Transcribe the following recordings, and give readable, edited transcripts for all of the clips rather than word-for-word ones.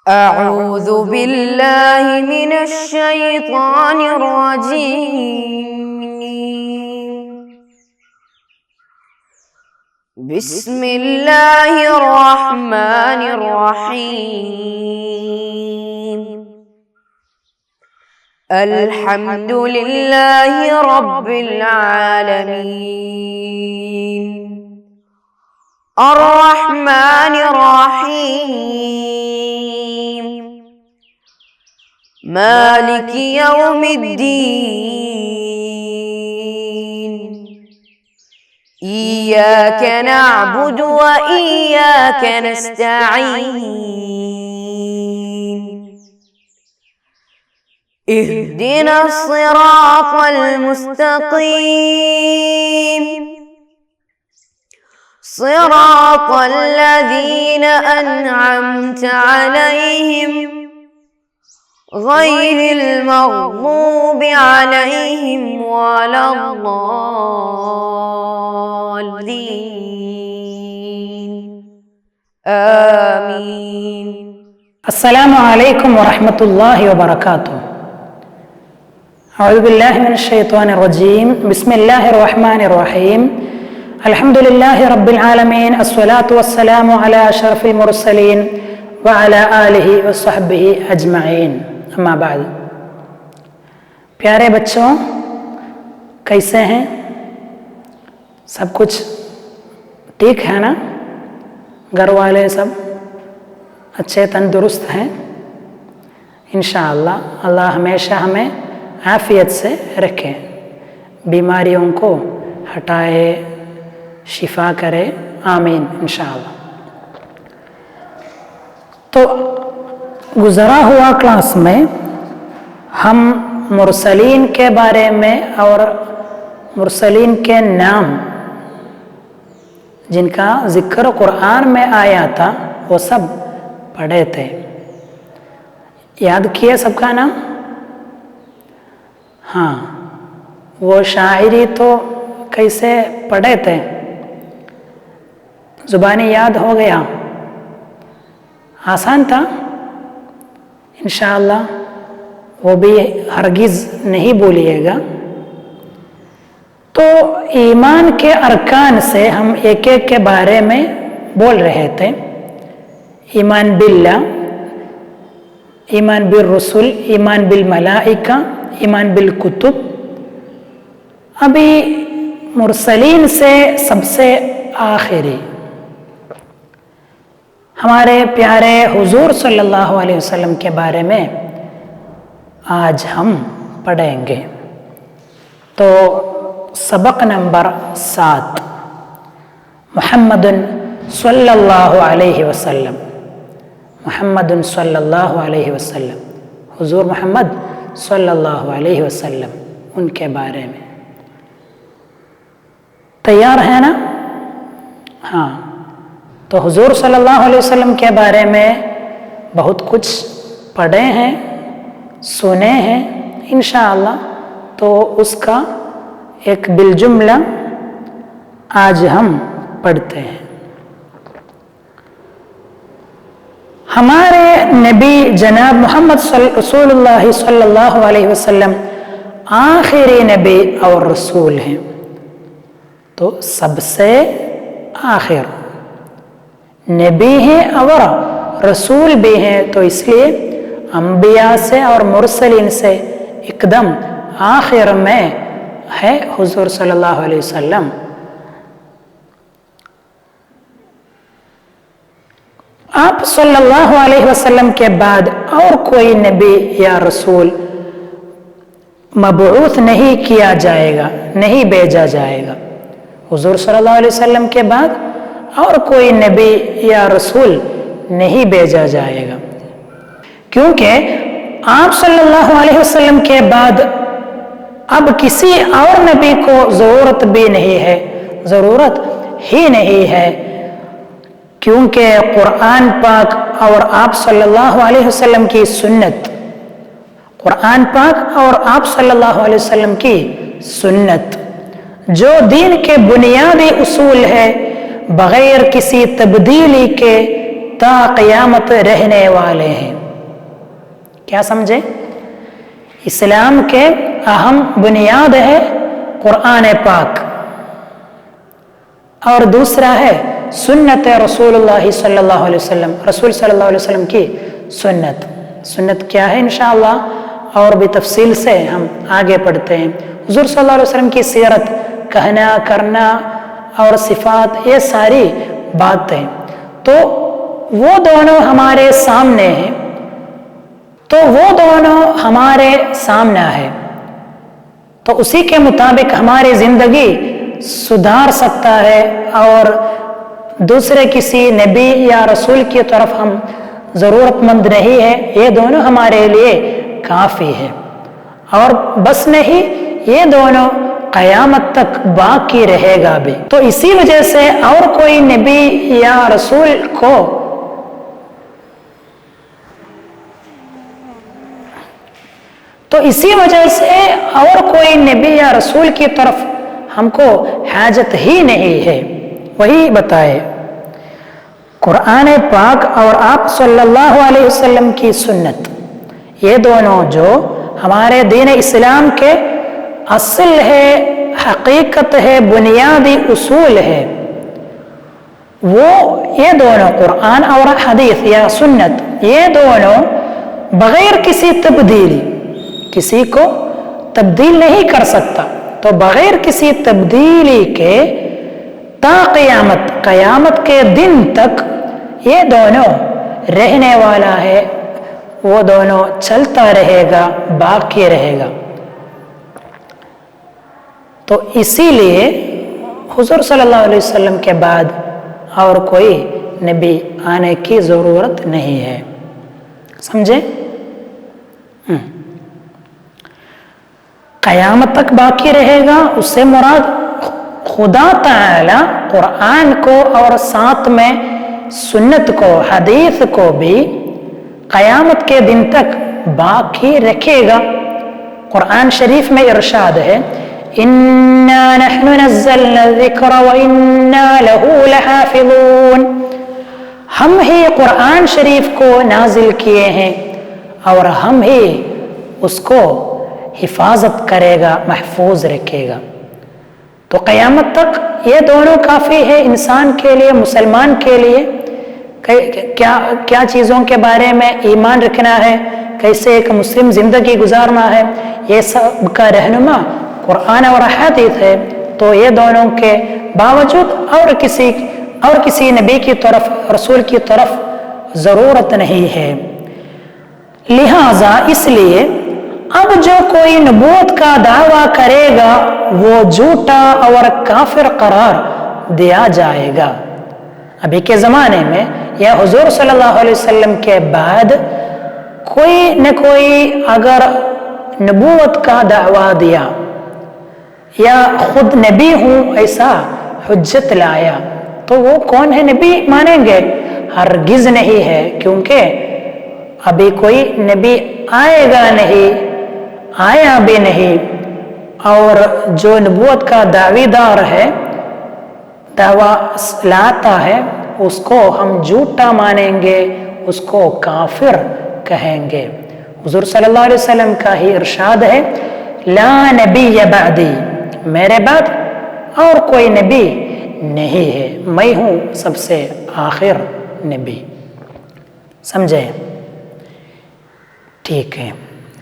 أعوذ بالله من الشيطان الرجيم. بسم الله الرحمن الرحيم. الحمد لله رب العالمين الرحمن الرحيم مالك يوم الدين إياك نعبد وإياك نستعين اهدنا الصراط المستقيم صراط الذين أنعمت عليهم غير المغضوب عليهم ولا الضالين آمين. السلام عليكم ورحمة الله وبركاته. أعوذ بالله من الشيطان الرجيم. بسم الله الرحمن الرحيم. الحمد لله رب العالمين. الصلاة والسلام على أشرف المرسلين وعلى آله وصحبه أجمعين. अम्मा बाद। प्यारे बच्चों, कैसे हैं? सब कुछ ठीक है ना? घर वाले सब अच्छे तंदुरुस्त हैं? इंशाअल्लाह अल्लाह हमेशा हमें आफियत से रखे, बीमारियों को हटाए, शिफा करे, आमीन इंशाअल्लाह। तो गुज़रा हुआ क्लास में हम मुरसलीन के बारे में और मुरसलीन के नाम जिनका ज़िक्र कुरान में आया था वो सब पढ़े थे। याद किए सबका नाम? हाँ, वो शायरी तो कैसे पढ़े थे? ज़ुबानी याद हो गया? आसान था? इंशाअल्लाह वो भी हरगिज़ नहीं भूलिएगा। तो ईमान के अरकान से हम एक एक के बारे में बोल रहे थे। ईमान बिल्ला, ईमान बिल रसूल, ईमान बिल मलाइका, ईमान बिल कुतुब। अभी मुरसलीन से सबसे आखिरी हमारे प्यारे हुजूर सल्लल्लाहु अलैहि वसल्लम के बारे में आज हम पढ़ेंगे। तो सबक नंबर 7 मुहम्मदुन सल्लल्लाहु अलैहि वसल्लम, मुहम्मदुन सल्लल्लाहु अलैहि वसल्लम, हुजूर मोहम्मद सल्लल्लाहु अलैहि वसल्लम, उनके बारे में। तैयार है ना? हाँ, तो हुजूर सल्लल्लाहु अलैहि वसल्लम के बारे में बहुत कुछ पढ़े हैं, सुने हैं इंशाअल्लाह। तो उसका एक बिलजुमला आज हम पढ़ते हैं। हमारे नबी जनाब मोहम्मद रसूलुल्लाह सल्लल्लाहु अलैहि वसल्लम आखिरी नबी और रसूल हैं। तो सबसे आखिर नबी हैं और रसूल भी हैं, तो इसलिए अंबिया से और मुरसलीन से एकदम आखिर में है हुजूर सल्लल्लाहु अलैहि वसल्लम। आप सल्लल्लाहु अलैहि वसल्लम के बाद और कोई नबी या रसूल मबऊथ नहीं किया जाएगा, नहीं भेजा जाएगा। हुजूर सल्लल्लाहु अलैहि वसल्लम के बाद और कोई नबी या रसूल नहीं भेजा जाएगा, क्योंकि आप सल्लल्लाहु अलैहि वसल्लम के बाद अब किसी और नबी को ज़रूरत भी नहीं है, ज़रूरत ही नहीं है, क्योंकि कुरान पाक और आप सल्लल्लाहु अलैहि वसल्लम की सुन्नत, कुरान पाक और आप सल्लल्लाहु अलैहि वसल्लम की सुन्नत जो दीन के बुनियादी उसूल है, बगैर किसी तब्दीली के تا قیامت رہنے والے ہیں. کیا سمجھے؟ اسلام کے اہم بنیاد ہے قرآن پاک، اور دوسرا ہے سنت رسول اللہ صلی اللہ علیہ وسلم، رسول صلی اللہ علیہ وسلم کی سنت. سنت کیا ہے انشاءاللہ اور بھی تفصیل سے ہم آگے پڑھتے ہیں. حضور صلی اللہ علیہ وسلم کی سیرت، کہنا کرنا اور صفات، یہ ساری باتیں تو وہ دونوں ہمارے سامنے ہیں، تو وہ دونوں ہمارے سامنے ہے، تو اسی کے مطابق ہماری زندگی سدھار سکتا ہے اور دوسرے کسی نبی یا رسول کی طرف ہم ضرورت مند نہیں ہے. یہ دونوں ہمارے لیے کافی ہے، اور بس نہیں، یہ دونوں قیامت تک باقی رہے گا بھی. تو اسی وجہ سے اور کوئی نبی یا رسول کو اسی وجہ سے اور کوئی نبی یا رسول کی طرف ہم کو حاجت ہی نہیں ہے. وہی بتائے قرآن پاک اور آپ صلی اللہ علیہ وسلم کی سنت، یہ دونوں جو ہمارے دین اسلام کے اصل ہے، حقیقت ہے، بنیادی اصول ہے، وہ یہ دونوں قرآن اور حدیث یا سنت، یہ دونوں بغیر کسی تبدیلی، کسی کو تبدیل نہیں کر سکتا، تو بغیر کسی تبدیلی کے تا قیامت کے دن تک یہ دونوں رہنے والا ہے، وہ دونوں چلتا رہے گا، باقی رہے گا. تو اسی لیے حضور صلی اللہ علیہ وسلم کے بعد اور کوئی نبی آنے کی ضرورت نہیں ہے. سمجھے؟ قیامت تک باقی رہے گا، اس سے مراد خدا تعالی قرآن کو اور ساتھ میں سنت کو، حدیث کو بھی قیامت کے دن تک باقی رکھے گا. قرآن شریف میں ارشاد ہے اِنَّا نَحْنُ نَزَّلْنَا الذِّكْرَ وَإِنَّا لَهُ لَحَافِظُونَ، ہم ہی قرآن شریف کو نازل کیے ہیں اور ہم ہی اس کو حفاظت کرے گا، محفوظ رکھے گا. تو قیامت تک یہ دونوں کافی ہے انسان کے لیے، مسلمان کے لیے. کیا چیزوں کے بارے میں ایمان رکھنا ہے، کیسے ایک مسلم زندگی گزارنا ہے، یہ سب کا رہنما قرآن اور حدیث ہے. تو یہ دونوں کے باوجود اور کسی نبی کی طرف، رسول کی طرف ضرورت نہیں ہے. لہذا اس لیے اب جو کوئی نبوت کا دعویٰ کرے گا وہ جھوٹا اور کافر قرار دیا جائے گا. ابھی کے زمانے میں یا حضور صلی اللہ علیہ وسلم کے بعد کوئی نہ کوئی اگر نبوت کا دعویٰ دیا یا خود نبی ہوں ایسا حجت لایا تو وہ کون ہے نبی مانیں گے؟ ہرگز نہیں ہے، کیونکہ ابھی کوئی نبی آئے گا نہیں، آیا بھی نہیں، اور جو نبوت کا دعوی دار ہے، دعویٰ لاتا ہے، اس کو ہم جھوٹا مانیں گے، اس کو کافر کہیں گے. حضور صلی اللہ علیہ وسلم کا ہی ارشاد ہے لا نبی بعدی، میرے بعد اور کوئی نبی نہیں ہے، میں ہوں سب سے آخر نبی. سمجھے؟ ٹھیک ہے،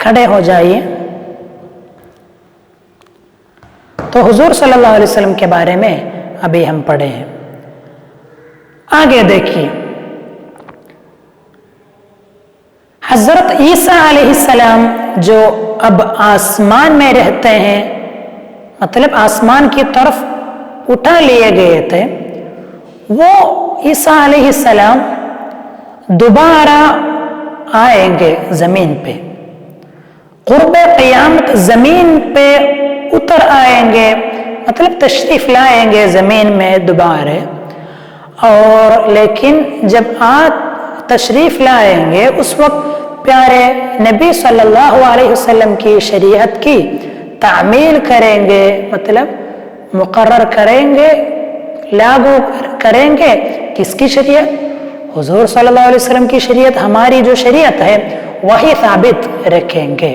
کھڑے ہو جائیے. تو حضور صلی اللہ علیہ وسلم کے بارے میں ابھی ہم پڑھے ہیں. آگے دیکھیے، حضرت عیسیٰ علیہ السلام جو اب آسمان میں رہتے ہیں، مطلب آسمان کی طرف اٹھا لیے گئے تھے، وہ عیسیٰ علیہ السلام دوبارہ آئیں گے زمین پہ، قرب قیامت زمین پہ اتر آئیں گے، مطلب تشریف لائیں گے زمین میں دوبارہ. اور لیکن جب تشریف لائیں گے اس وقت پیارے نبی صلی اللہ علیہ وسلم کی شریعت کی تعمیل کریں گے، مطلب مقرر کریں گے، لاگو کریں گے. کس کی شریعت؟ हुजूर सल्लल्लाहु अलैहि वसल्लम की शरीयत, हमारी जो शरीयत है वही साबित रखेंगे।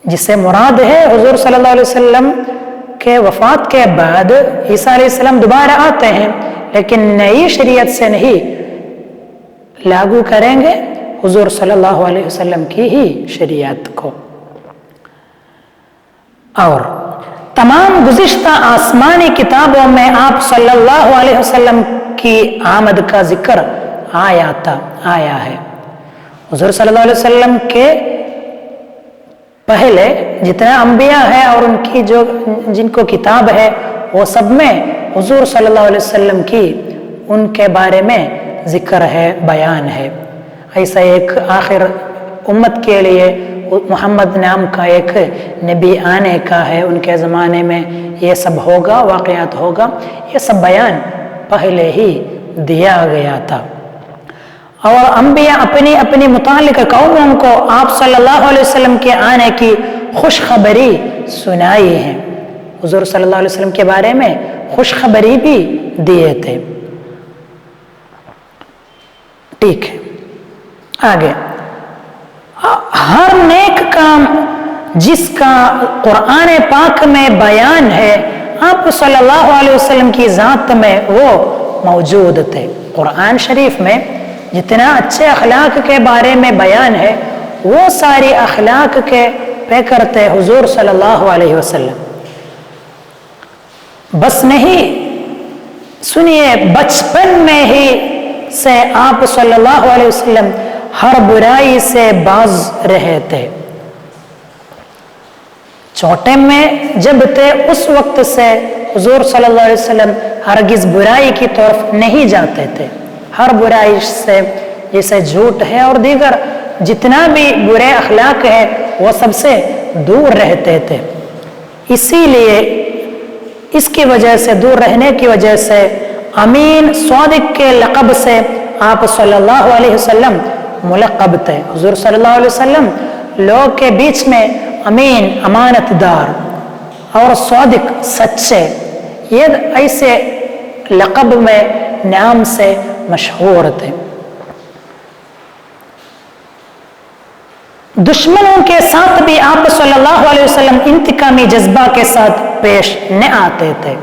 जिससे मुराद है हुजूर सल्लल्लाहु अलैहि वसल्लम के वफात के बाद ईसा अलैहिस्सलाम दोबारा आते हैं, लेकिन नई शरीयत से नहीं लागू करेंगे हुजूर सल्लल्लाहु अलैहि वसल्लम की ही शरीयत को। और तमाम गुज़िश्ता आसमानी किताबों में आप सल्लल्लाहु अलैहि वसल्लम की आमद का जिक्र आया है। हुजूर सल्लल्लाहु अलैहि वसल्लम के पहले जितना अंबिया है और उनकी जो जिनको किताब है वो सब में हुजूर सल्लल्लाहु अलैहि वसल्लम की उनके बारे में जिक्र है, बयान है। ऐसा एक आखिर उम्मत के लिए मोहम्मद नाम का एक नबी आने का है, उनके ज़माने में ये सब होगा, वाक़यात होगा, ये सब बयान पहले ही दिया गया था। और अंबिया अपनी अपनी मुतालिक कौमों को आप सल्लल्लाहु अलैहि वसल्लम के आने की खुशखबरी सुनाई है। हुजूर सल्लल्लाहु अलैहि वसल्लम के बारे में खुशखबरी भी दिए थे। ठीक है, आगे हर नेक काम जिसका कुरान पाक में बयान है, आप सल्लल्लाहु अलैहि वसल्लम की ज़ात में वो मौजूद थे। कुरान शरीफ में जितना अच्छे अखलाक के बारे में बयान है वो सारी अखलाक के पे करते हुजूर सल्लल्लाहु अलैहि वसल्लम। बस नहीं, सुनिए, बचपन में ही से आप सल्लल्लाहु अलैहि वसल्लम हर बुराई से बाज रहे थे। छोटे में जब थे उस वक्त से हुजूर सल्लल्लाहु अलैहि वसल्लम हरगिज बुराई की तरफ नहीं जाते थे। हर बुराई से, जैसे झूठ है और दीगर जितना भी बुरे अखलाक है वो सबसे दूर रहते थे। इसीलिए इसकी वजह से, दूर रहने की वजह से अमीन स्वादिक के लक़ब से आप सल्लल्लाहु अलैहि वसल्लम मुलक़ब थे। हुजूर सल्लल्लाहु अलैहि वसल्लम लोग के बीच में अमीन, अमानतदार और स्वादिक, सच्चे, ये ऐसे लक़ब में नाम से मशहूर थे। दुश्मनों के साथ भी आप सल्लल्लाहु अलैहि वसल्लम इंतकामी जज्बा के साथ पेश न आते थे।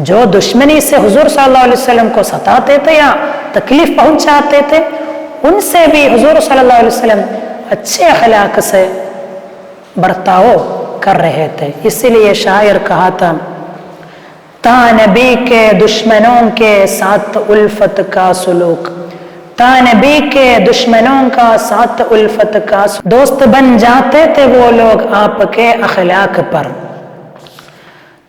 जो दुश्मनी से हुजूर सल्लल्लाहु अलैहि वसल्लम को सताते थे या तकलीफ पहुंचाते थे, उनसे भी हुजूर सल्लल्लाहु अलैहि वसल्लम अच्छे अखलाक से बर्ताव कर रहे थे। इसीलिए शायर कहा था, ता नबी के दुश्मनों के साथ उल्फत का सुलूक, ता नबी के दुश्मनों का साथ उल्फत का दोस्त बन जाते थे वो लोग आपके अखलाक पर।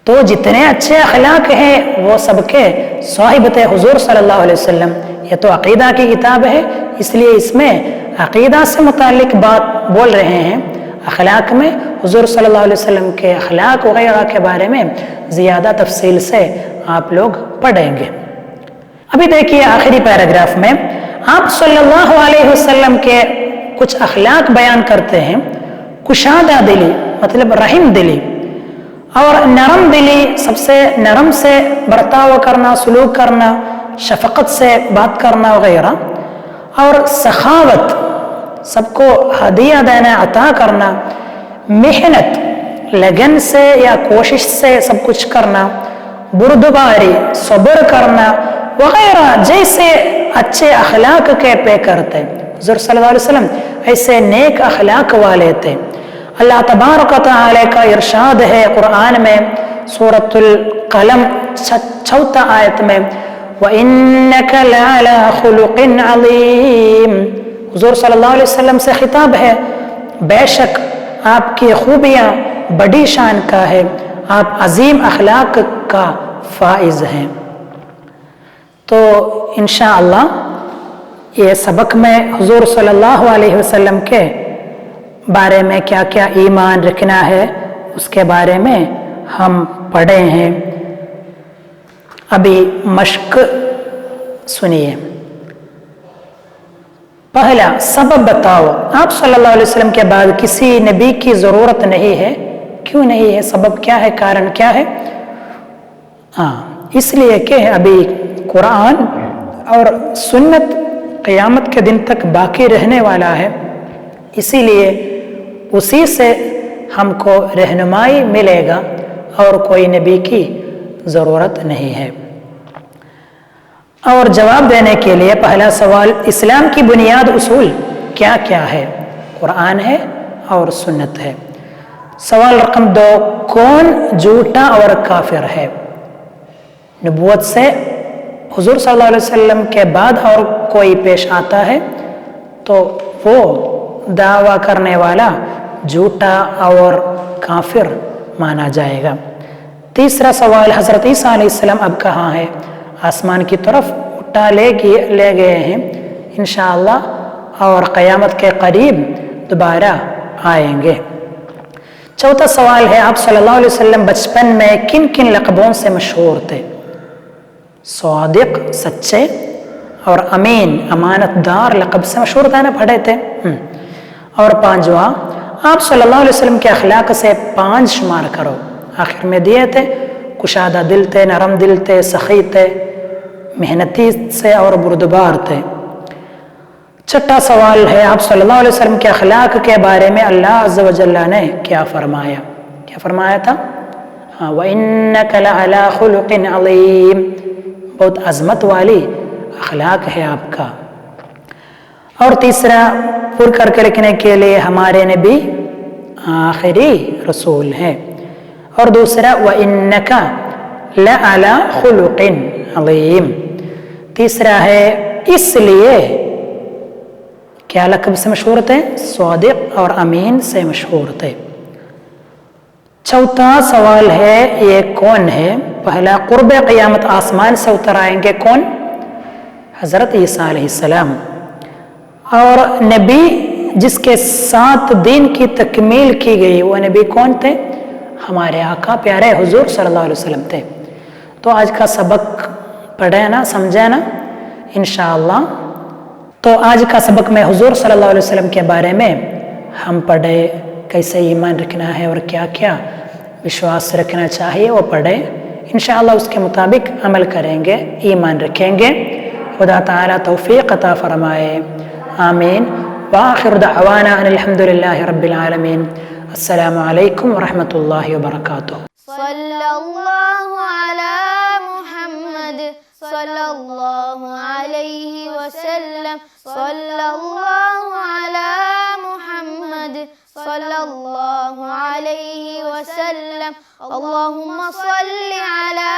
तो जितने अच्छे अखलाक हैं वो सबके साहिब थे हुजूर सल्लल्लाहु अलैहि वसल्लम। ये तो अकीदा की किताब है, इसलिए इसमें अकीदा से मुतालिक बात बोल रहे हैं। अखलाक में हुजूर सल्लल्लाहु अलैहि वसल्लम के अखलाक वगैरह के बारे में ज़्यादा तफसील से आप लोग पढ़ेंगे। अभी देखिए आखिरी पैराग्राफ में आप सल्लल्लाहु अलैहि वसल्लम के कुछ अखलाक बयान करते हैं। कुशादा दिली मतलब रहीम दिली और नरम दिली, सबसे नरम से बर्ताव करना, सुलूक करना, शफकत से बात करना वगैरह, और सखावत, सबको हदिया देना, अता करना, मेहनत, लगन से या कोशिश से सब कुछ करना, बुर्दबारी, सब्र करना वगैरह जैसे अच्छे अखलाक के पे करते। हुज़ूर सल्लल्लाहु अलैहि वसल्लम ऐसे नेक अखलाक वाले थे। अल्लाह तबारक व तआला का इरशाद है कुरान में, सूरतुल कलम 4 आयत में, व इन्नका लअला खुलुकिन अज़ीम। हुज़ूर सल्लल्लाहु अलैहि वसल्लम से खिताब है, बेशक आपकी खूबियाँ बड़ी शान का है, आप अजीम अखलाक का फाइज हैं। तो इंशाअल्लाह ये सबक में हुज़ूर सल्लल्लाहु अलैहि वसल्लम के बारे में क्या क्या ईमान रखना है उसके बारे में हम पढ़े हैं। अभी मश्क सुनिए। पहला सबब बताओ, आप सल्लल्लाहु अलैहि वसल्लम के बाद किसी नबी की ज़रूरत नहीं है। क्यों नहीं है? सबब क्या है? कारण क्या है? हाँ, इसलिए कि अभी कुरान اور سنت قیامت کے دن تک باقی رہنے والا ہے، اسی لیے اسی سے ہم کو رہنمائی ملے گا اور کوئی نبی کی ضرورت نہیں ہے۔ اور جواب دینے کے لیے پہلا سوال، اسلام کی بنیاد اصول کیا کیا ہے؟ قرآن ہے اور سنت ہے۔ سوال رقم 2، کون جھوٹا اور کافر ہے؟ نبوت سے حضور صلی اللہ علیہ وسلم کے بعد اور کوئی پیش آتا ہے تو وہ دعویٰ کرنے والا جھوٹا اور کافر مانا جائے گا۔ تیسرا سوال، حضرت عیسیٰ علیہ السلام اب کہاں ہے؟ آسمان کی طرف اٹھا لے گئے ہیں انشاءاللہ، اور قیامت کے قریب دوبارہ آئیں گے۔ چوتھا سوال ہے، آپ صلی اللہ علیہ وسلم بچپن میں کن کن لقبوں سے مشہور تھے؟ صادق سچے اور امین امانت دار لقب سے مشہور تھا نا، پڑھے تھے۔ اور پانچواں، آپ صلی اللہ علیہ وسلم کے اخلاق سے 5 شمار کرو، آخر میں دیے تھے، کشادہ دل تھے، نرم دل تھے، سخی تھے، محنتی سے اور بردبار تھے۔ چھٹا سوال ہے، آپ صلی اللہ علیہ وسلم کے اخلاق کے بارے میں اللہ عز و جل نے کیا فرمایا؟ کیا فرمایا تھا؟ وَإِنَّكَ لَعَلَىٰ خُلُقٍ عَظِيمٍ، بہت عظمت والی اخلاق ہے آپ کا۔ اور تیسرا، پر کر کے لکھنے کے لیے، ہمارے نبی آخری رسول ہیں۔ اور دوسرا، وَإِنَّكَ لَعَلَىٰ خُلُقٍ عَظِيمٍ۔ تیسرا ہے، اس لیے کیا لقب سے مشہور تھے؟ صادق اور امین سے مشہور تھے۔ چوتھا سوال ہے، یہ کون ہے؟ پہلا، قرب قیامت آسمان سے اتر آئیں گے، کون؟ حضرت عیسیٰ علیہ السلام۔ اور نبی جس کے ساتھ دین کی تکمیل کی گئی، وہ نبی کون تھے؟ ہمارے آقا پیارے حضور صلی اللہ علیہ وسلم تھے۔ تو آج کا سبق پڑھے نا، سمجھے نا انشاءاللہ۔ تو آج کا سبق میں حضور صلی اللہ علیہ وسلم کے بارے میں ہم پڑھے، کیسے ایمان رکھنا ہے اور کیا کیا وشواس رکھنا چاہیے وہ پڑھے، انشاءاللہ اس کے مطابق عمل کریں گے، ایمان رکھیں گے۔ خدا تعالیٰ توفیق عطا فرمائے، آمین۔ وآخر دعوانا ان الحمدللہ رب العالمین۔ السلام علیکم ورحمۃ اللہ وبرکاتہ۔ صلی اللہ علی محمد صلی اللہ علیہ وسلم، صلی اللہ علی محمد صلی اللہ علیہ وسلم، اللہم صلی علی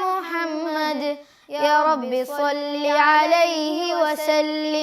محمد، یا رب صلی علیہ وسلم۔